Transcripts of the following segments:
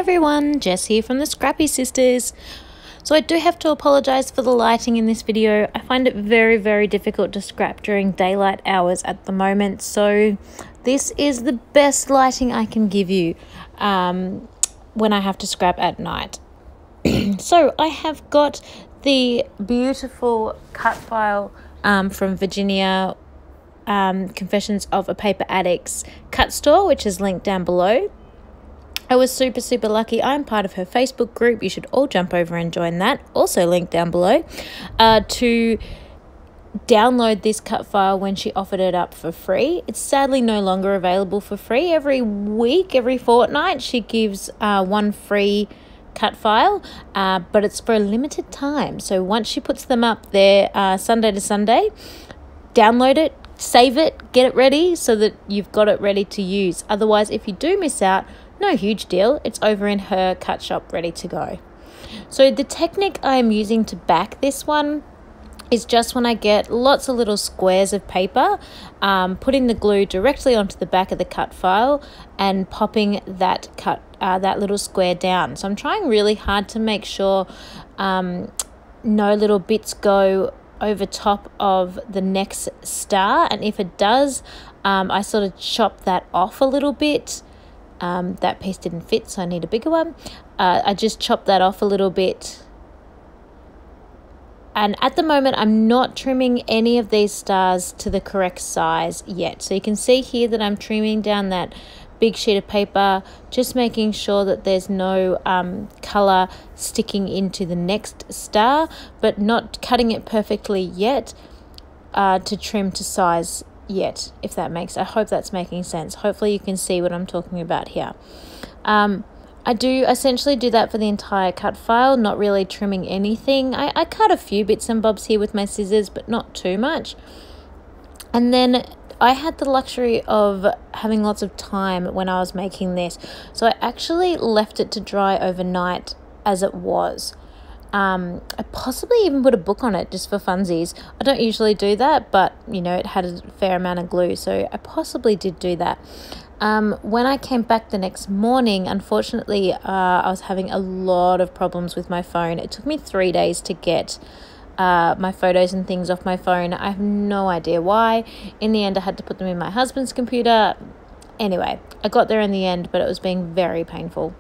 everyone, Jess here from the Scrappy Sisters. So I do have to apologise for the lighting in this video. I find it very difficult to scrap during daylight hours at the moment, so this is the best lighting I can give you when I have to scrap at night. So I have got the beautiful cut file from Virginia Confessions of a Paper Addict's cut store, which is linked down below. I was super lucky. I'm part of her Facebook group. You should all jump over and join that. Also linked down below. To download this cut file when she offered it up for free. It's sadly no longer available for free. Every week, every fortnight, she gives one free cut file, but it's for a limited time. So once she puts them up there Sunday to Sunday, download it, save it, get it ready so that you've got it ready to use. Otherwise, if you do miss out, no huge deal. It's over in her cut shop ready to go. So the technique I am using to back this one is just when I get lots of little squares of paper, putting the glue directly onto the back of the cut file and popping that little square down. So I'm trying really hard to make sure no little bits go over top of the next star, and if it does, I sort of chop that off a little bit. That piece didn't fit, so I need a bigger one. I just chopped that off a little bit. And at the moment, I'm not trimming any of these stars to the correct size yet. So you can see here that I'm trimming down that big sheet of paper, just making sure that there's no colour sticking into the next star, but not cutting it perfectly yet to trim to size yet, if that makes, I hope that's making sense. Hopefully you can see what I'm talking about here. I do essentially do that for the entire cut file, not really trimming anything. I cut a few bits and bobs here with my scissors, but not too much. And then I had the luxury of having lots of time when I was making this, so I actually left it to dry overnight as it was. I possibly even put a book on it just for funsies. I don't usually do that, but you know, it had a fair amount of glue, so I possibly did do that. When I came back the next morning, unfortunately, I was having a lot of problems with my phone. It took me 3 days to get my photos and things off my phone. I have no idea why. In the end, I had to put them in my husband's computer. Anyway, I got there in the end, but it was being very painful.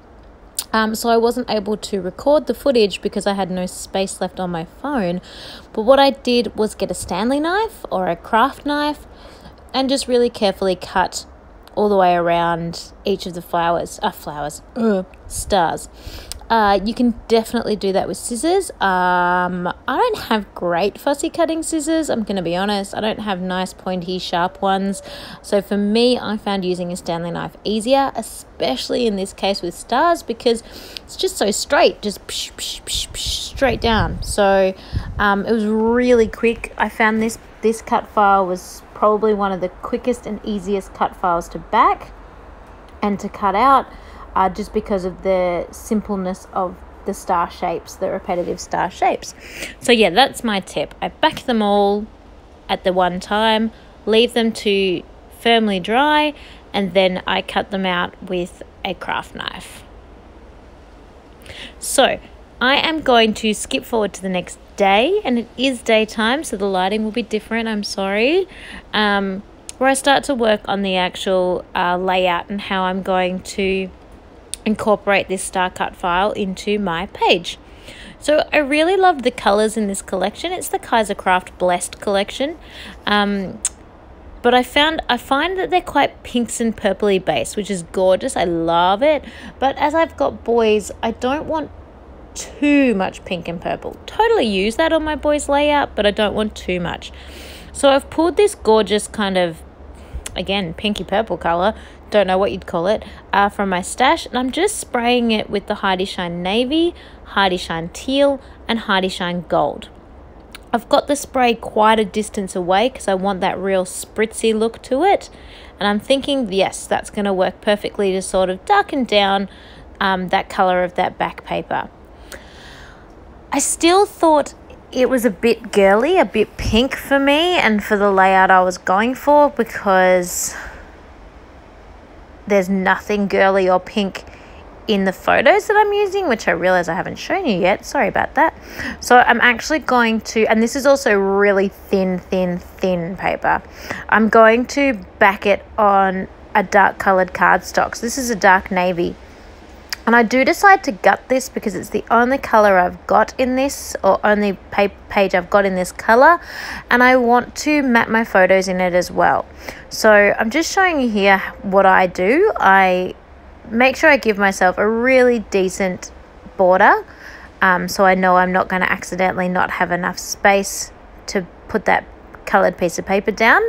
So I wasn't able to record the footage because I had no space left on my phone. But what I did was get a Stanley knife or a craft knife and just really carefully cut all the way around each of the stars. You can definitely do that with scissors. I don't have great fussy cutting scissors, I'm going to be honest. I don't have nice pointy sharp ones. So for me, I found using a Stanley knife easier, especially in this case with stars, because it's just so straight, just straight down. So it was really quick. I found this cut file was probably one of the quickest and easiest cut files to back and to cut out. Just because of the simpleness of the star shapes, the repetitive star shapes. So yeah, that's my tip. I back them all at the one time, leave them to firmly dry, and then I cut them out with a craft knife. So I am going to skip forward to the next day, and it is daytime, so the lighting will be different, I'm sorry, where I start to work on the actual layout and how I'm going to incorporate this star cut file into my page. So I really loved the colors in this collection. It's the Kaiser Craft Blessed collection, but I find that they're quite pinks and purpley based, which is gorgeous. I love it, but as I've got boys, I don't want too much pink and purple. Totally use that on my boys layout, but I don't want too much. So I've pulled this gorgeous kind of, again, pinky purple color, don't know what you'd call it, from my stash, and I'm just spraying it with the Heidi Shine Navy, Heidi Shine Teal, and Heidi Shine Gold. I've got the spray quite a distance away because I want that real spritzy look to it, and I'm thinking, yes, that's going to work perfectly to sort of darken down that color of that back paper. I still thought it was a bit girly, a bit pink for me and for the layout I was going for, because there's nothing girly or pink in the photos that I'm using, which I realize I haven't shown you yet. Sorry about that. So I'm actually going to, and this is also really thin paper. I'm going to back it on a dark colored cardstock. So this is a dark navy. And I do decide to gut this because it's the only color I've got in this, or only page I've got in this color. And I want to map my photos in it as well. So I'm just showing you here what I do. I make sure I give myself a really decent border, so I know I'm not going to accidentally not have enough space to put that colored piece of paper down.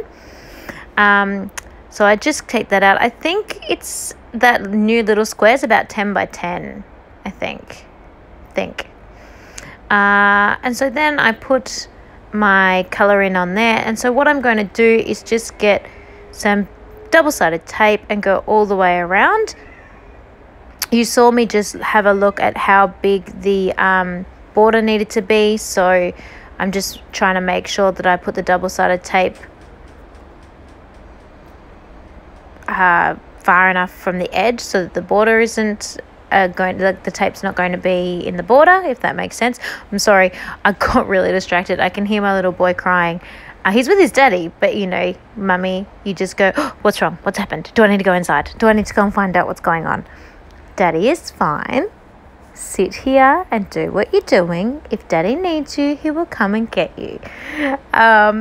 So I just take that out. I think it's that new little square is about 10 by 10, I think. And so then I put my color in on there. And so what I'm going to do is just get some double-sided tape and go all the way around. You saw me just have a look at how big the border needed to be, so I'm just trying to make sure that I put the double-sided tape far enough from the edge so that the border isn't the tape's not going to be in the border, if that makes sense. I'm sorry, I got really distracted. I can hear my little boy crying. He's with his daddy, but you know, mummy, you just go, oh, what's wrong? What's happened? Do I need to go inside? Do I need to go and find out what's going on? Daddy is fine. Sit here and do what you're doing. If Daddy needs you, he will come and get you.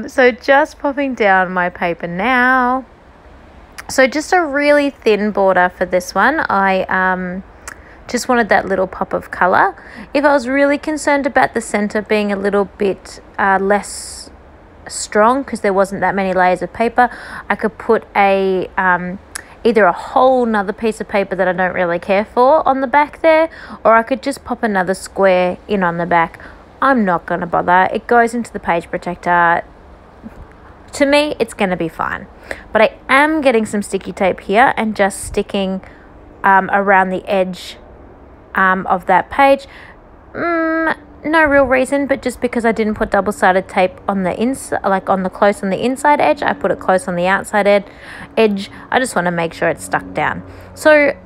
So just popping down my paper now. So just a really thin border for this one. I just wanted that little pop of colour. If I was really concerned about the centre being a little bit less strong because there wasn't that many layers of paper, I could put a either a whole nother piece of paper that I don't really care for on the back there, or I could just pop another square in on the back. I'm not going to bother. It goes into the page protector. To me, it's going to be fine. But I am getting some sticky tape here and just sticking around the edge of that page. No real reason, but just because I didn't put double-sided tape on the inside, like on the close on the inside edge, I put it close on the outside edge. I just want to make sure it's stuck down. So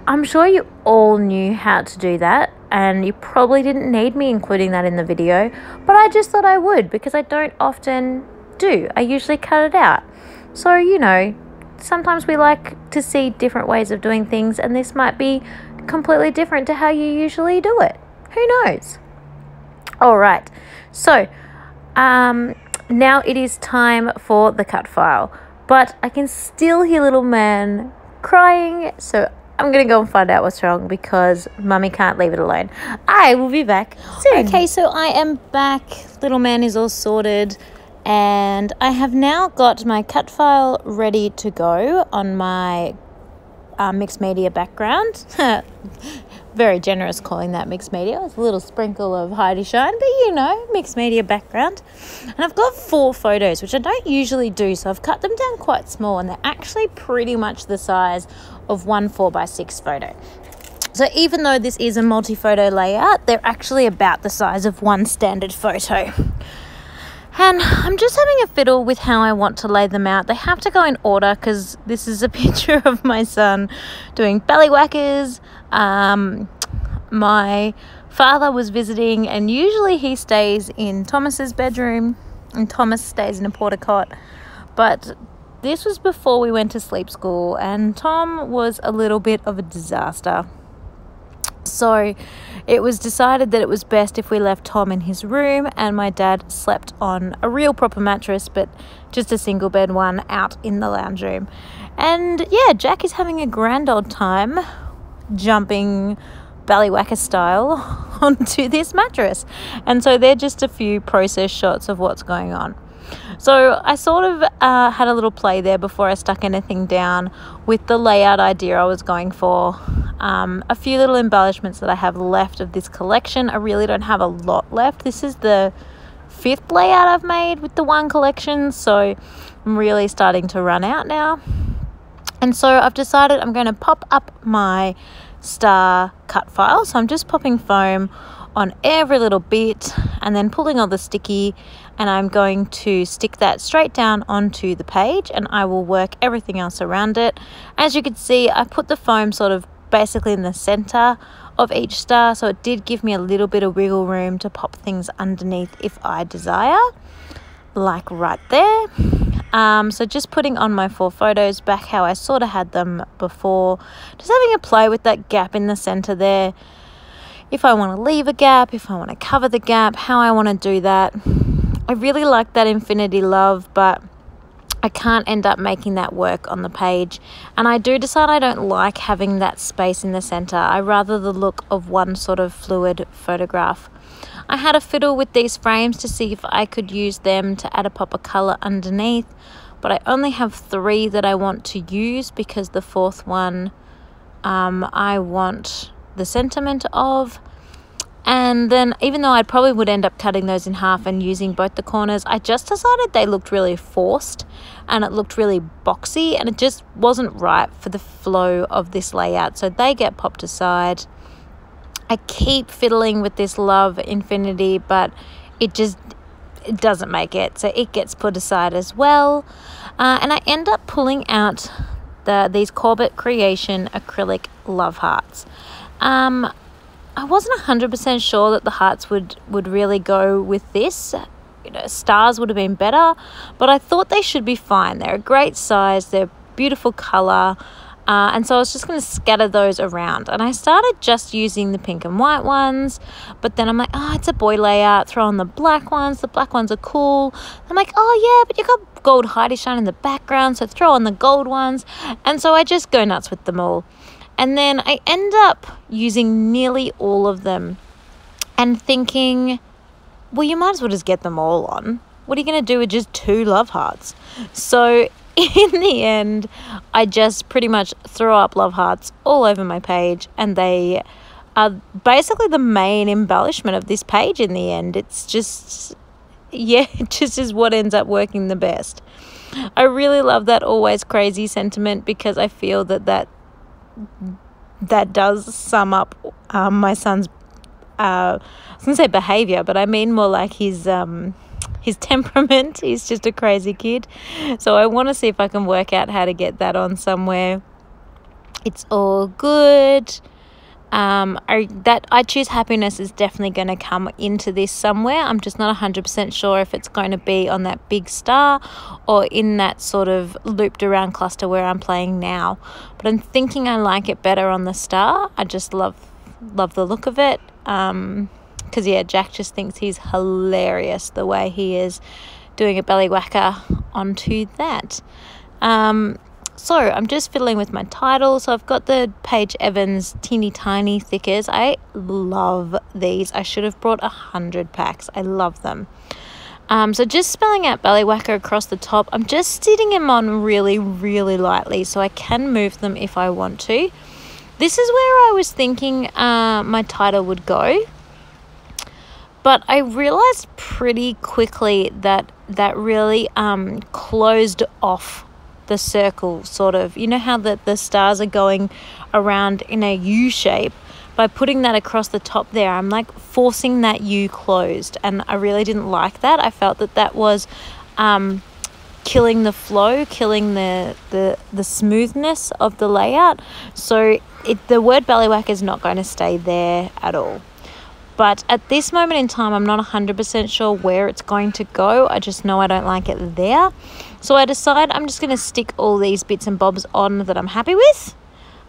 I'm sure you all knew how to do that, and you probably didn't need me including that in the video, but I just thought I would because I don't often do. I usually cut it out. So, you know, sometimes we like to see different ways of doing things, and this might be completely different to how you usually do it. Who knows? All right, so now it is time for the cut file, but I can still hear little man crying, so I'm going to go and find out what's wrong because Mummy can't leave it alone. I will be back soon. Okay, so I am back. Little man is all sorted, and I have now got my cut file ready to go on my mixed media background. Very generous calling that mixed media. It's a little sprinkle of Heidi Shine, but you know, mixed media background. And I've got 4 photos, which I don't usually do, so I've cut them down quite small, and they're actually pretty much the size of one 4x6 photo. So even though this is a multi-photo layout, they're actually about the size of one standard photo. And I'm just having a fiddle with how I want to lay them out. They have to go in order because this is a picture of my son doing belly whackers. My father was visiting, and usually he stays in Thomas's bedroom, and Thomas stays in a porta cot. But this was before we went to sleep school, and Tom was a little bit of a disaster. So it was decided that it was best if we left Tom in his room, and my dad slept on a real proper mattress, but just a single bed one out in the lounge room. And yeah, Jack is having a grand old time jumping ballywhacker style onto this mattress. And so they're just a few process shots of what's going on. So I sort of had a little play there before I stuck anything down with the layout idea I was going for. A few little embellishments that I have left of this collection. I really don't have a lot left. This is the 5th layout I've made with the one collection, so I'm really starting to run out now. And so I've decided I'm going to pop up my star cut file. So I'm just popping foam on every little bit and then pulling all the sticky, and I'm going to stick that straight down onto the page, and I will work everything else around it. As you can see, I put the foam sort of basically in the center of each star, so it did give me a little bit of wiggle room to pop things underneath if I desire, like right there. So just putting on my 4 photos back how I sort of had them before, just having a play with that gap in the center there. If I want to leave a gap, if I want to cover the gap, how I want to do that. I really like that infinity love, but I can't end up making that work on the page. And I do decide I don't like having that space in the center. I rather the look of one sort of fluid photograph. I had a fiddle with these frames to see if I could use them to add a pop of color underneath, but I only have 3 that I want to use because the 4th one I want the sentiment of. And then even though I probably would end up cutting those in half and using both the corners, I just decided they looked really forced and it looked really boxy, and it just wasn't right for the flow of this layout, so they get popped aside. I keep fiddling with this love infinity, but it doesn't make it, so it gets put aside as well. And I end up pulling out these Corbett Creation acrylic love hearts. I wasn't 100% sure that the hearts would really go with this. You know, stars would have been better, but I thought they should be fine. They're a great size, they're beautiful color, and so I was just going to scatter those around. And I started just using the pink and white ones, but then I'm like, oh, it's a boy layout, throw on the black ones. The black ones are cool. I'm like, oh yeah, but you got gold Heidi shine in the background, so throw on the gold ones. And so I just go nuts with them all. And then I end up using nearly all of them and thinking, well, you might as well just get them all on. What are you going to do with just 2 love hearts? So in the end, I just pretty much throw up love hearts all over my page, and they are basically the main embellishment of this page in the end. It's just, yeah, it just is what ends up working the best. I really love that always crazy sentiment because I feel that does sum up my son's I was gonna say behavior, but I mean more like his temperament. He's just a crazy kid, so I want to see if I can work out how to get that on somewhere. It's all good. I choose happiness is definitely going to come into this somewhere. I'm just not 100% sure if it's going to be on that big star or in that sort of looped around cluster where I'm playing now, but I'm thinking I like it better on the star. I just love the look of it, because yeah, Jack just thinks he's hilarious the way he is doing a belly whacker onto that. So I'm just fiddling with my title. So I've got the Paige Evans teeny tiny thickers. I love these. I should have brought 100 packs. I love them. So just spelling out belly whacker across the top. I'm just sitting them on really, really lightly so I can move them if I want to. This is where I was thinking my title would go. But I realized pretty quickly that really closed off the circle, sort of. You know how the stars are going around in a U shape? By putting that across the top there, I'm like forcing that U closed, and I really didn't like that. I felt that was killing the flow, killing the smoothness of the layout. So the word belly whacker is not going to stay there at all. But at this moment in time, I'm not 100% sure where it's going to go. I just know I don't like it there. So I decide I'm just going to stick all these bits and bobs on that I'm happy with.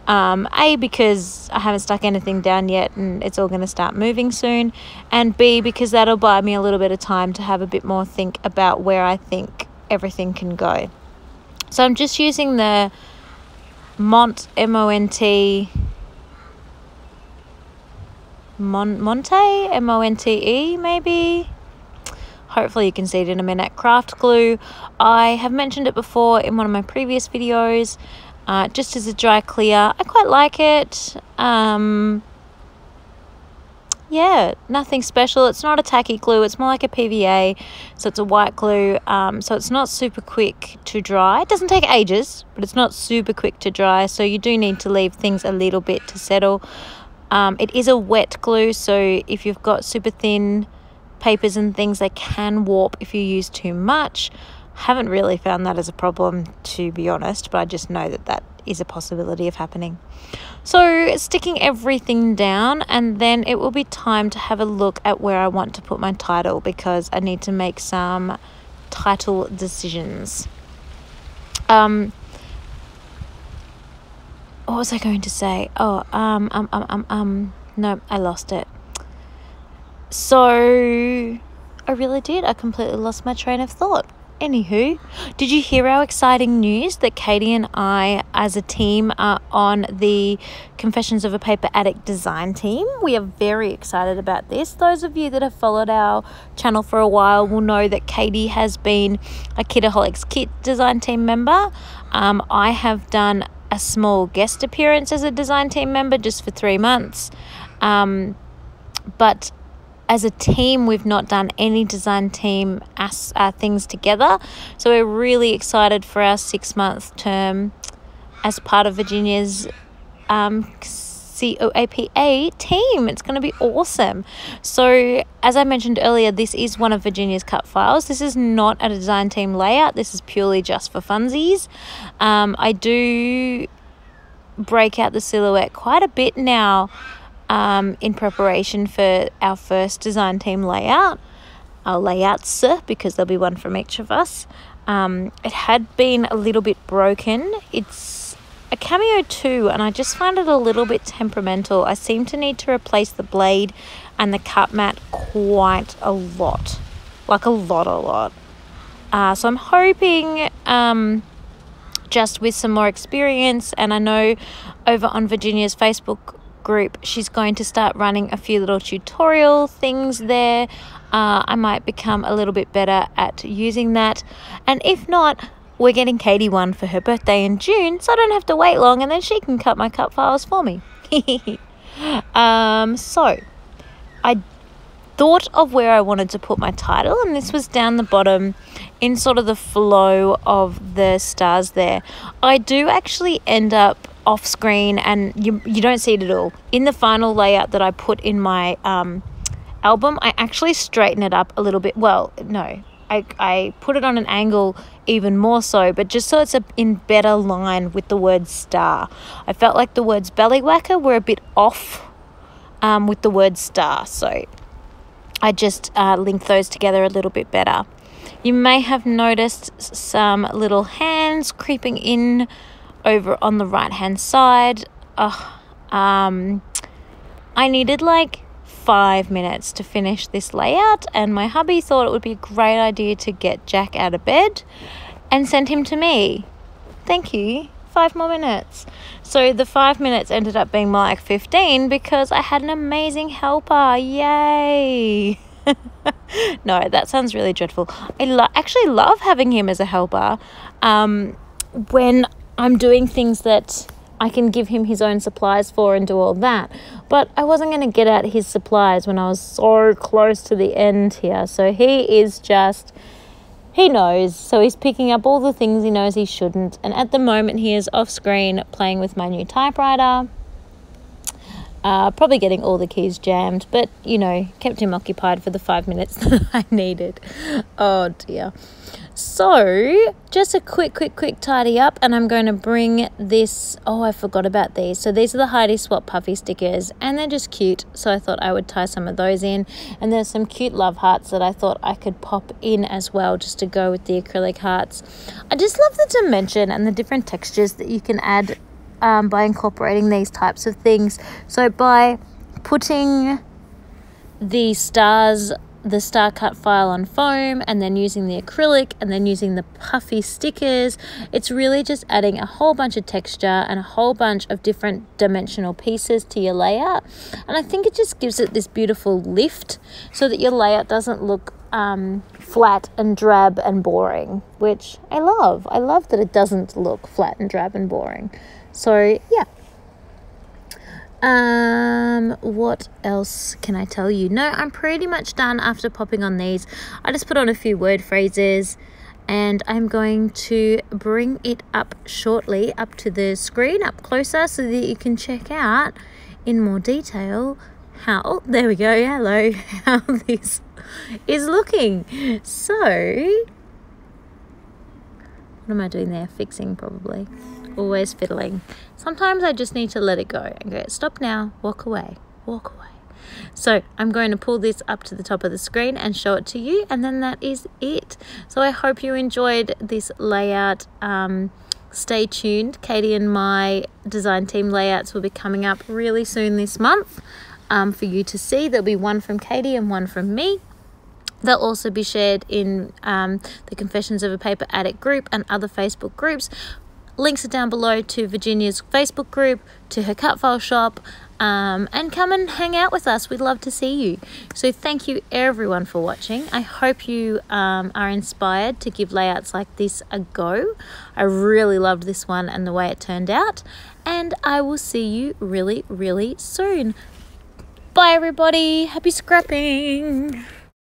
A, because I haven't stuck anything down yet and it's all going to start moving soon. And B, because that'll buy me a little bit of time to have a bit more think about where I think everything can go. So I'm just using the Monte, M-O-N-T-E, maybe. Hopefully you can see it in a minute. Craft glue. I have mentioned it before in one of my previous videos, just as a dry clear. I quite like it. Yeah, nothing special. It's not a tacky glue. It's more like a PVA, so it's a white glue. So it's not super quick to dry. It doesn't take ages, but it's not super quick to dry, so you do need to leave things a little bit to settle. It is a wet glue, so if you've got super thin papers and things, they can warp if you use too much. Haven't really found that as a problem, to be honest, but I just know that is a possibility of happening. So sticking everything down, and then it will be time to have a look at where I want to put my title, because I need to make some title decisions. What was I going to say? No, I lost it. So I really did. I completely lost my train of thought. Anywho, did you hear our exciting news that Katie and I as a team are on the Confessions of a Paper Addict design team? We are very excited about this. Those of you that have followed our channel for a while will know that Katie has been a Kitaholics Kit design team member. I have done a small guest appearance as a design team member just for 3 months. But as a team, we've not done any design team things together. So we're really excited for our 6-month term as part of Virginia's COAPA team. It's going to be awesome. So as I mentioned earlier, this is one of Virginia's cut files. This is not a design team layout. This is purely just for funsies. I do break out the silhouette quite a bit now in preparation for our first design team layout, our layouts, because there'll be one from each of us. It had been a little bit broken. It's a Cameo 2, and I just find it a little bit temperamental. I seem to need to replace the blade and the cut mat quite a lot, like a lot. So I'm hoping just with some more experience, and I know over on Virginia's Facebook group she's going to start running a few little tutorial things there. I might become a little bit better at using that, and if not, we're getting Katie one for her birthday in June, so I don't have to wait long, and then she can cut my cut files for me. So I thought of where I wanted to put my title, and this was down the bottom in sort of the flow of the stars there. I do actually end up off screen, and you don't see it at all. In the final layout that I put in my album, I actually straighten it up a little bit. Well, no, I put it on an angle even more so, but just so it's in better line with the word star. I felt like the words belly whacker were a bit off with the word star, so I just linked those together a little bit better. You may have noticed some little hands creeping in over on the right hand side. I needed like 5 minutes to finish this layout, and my hubby thought it would be a great idea to get Jack out of bed and send him to me. Thank you. 5 more minutes. So the 5 minutes ended up being more like 15 because I had an amazing helper. Yay. No, that sounds really dreadful. I actually love having him as a helper when I'm doing things that I can give him his own supplies for and do all that. But I wasn't going to get out his supplies when I was so close to the end here. So he knows. So he's picking up all the things he knows he shouldn't. And at the moment he is off screen playing with my new typewriter. Probably getting all the keys jammed, but kept him occupied for the 5 minutes that I needed. Oh dear. So just a quick tidy up, and I'm going to bring this. Oh, I forgot about these. So these are the Heidi Swap puffy stickers, and they're just cute, so I thought I would tie some of those in. And there's some cute love hearts that I thought I could pop in as well, just to go with the acrylic hearts. I just love the dimension and the different textures that you can add by incorporating these types of things. So by putting the star cut file on foam, and then using the acrylic, and then using the puffy stickers, it's really just adding a whole bunch of texture and a whole bunch of different dimensional pieces to your layout. And I think it just gives it this beautiful lift so that your layout doesn't look flat and drab and boring, which I love. I love that it doesn't look flat and drab and boring. So yeah. What else can I tell you? No, I'm pretty much done after popping on these. I just put on a few word phrases, and I'm going to bring it up shortly up to the screen, up closer, so that you can check out in more detail how, there we go, hello, how this is looking. So what am I doing there? Fixing, probably. always fiddling. Sometimes I just need to let it go and go, stop now, walk away, walk away. So I'm going to pull this up to the top of the screen and show it to you, and then that is it. So I hope you enjoyed this layout. Stay tuned. Katie and my design team layouts will be coming up really soon this month for you to see. There'll be one from Katie and one from me. They'll also be shared in the Confessions of a Paper Addict group and other Facebook groups. Links are down below to Virginia's Facebook group, to her cut file shop, and come and hang out with us. We'd love to see you. So thank you everyone for watching. I hope you are inspired to give layouts like this a go. I really loved this one and the way it turned out, and I will see you really, really soon. Bye everybody. Happy scrapping.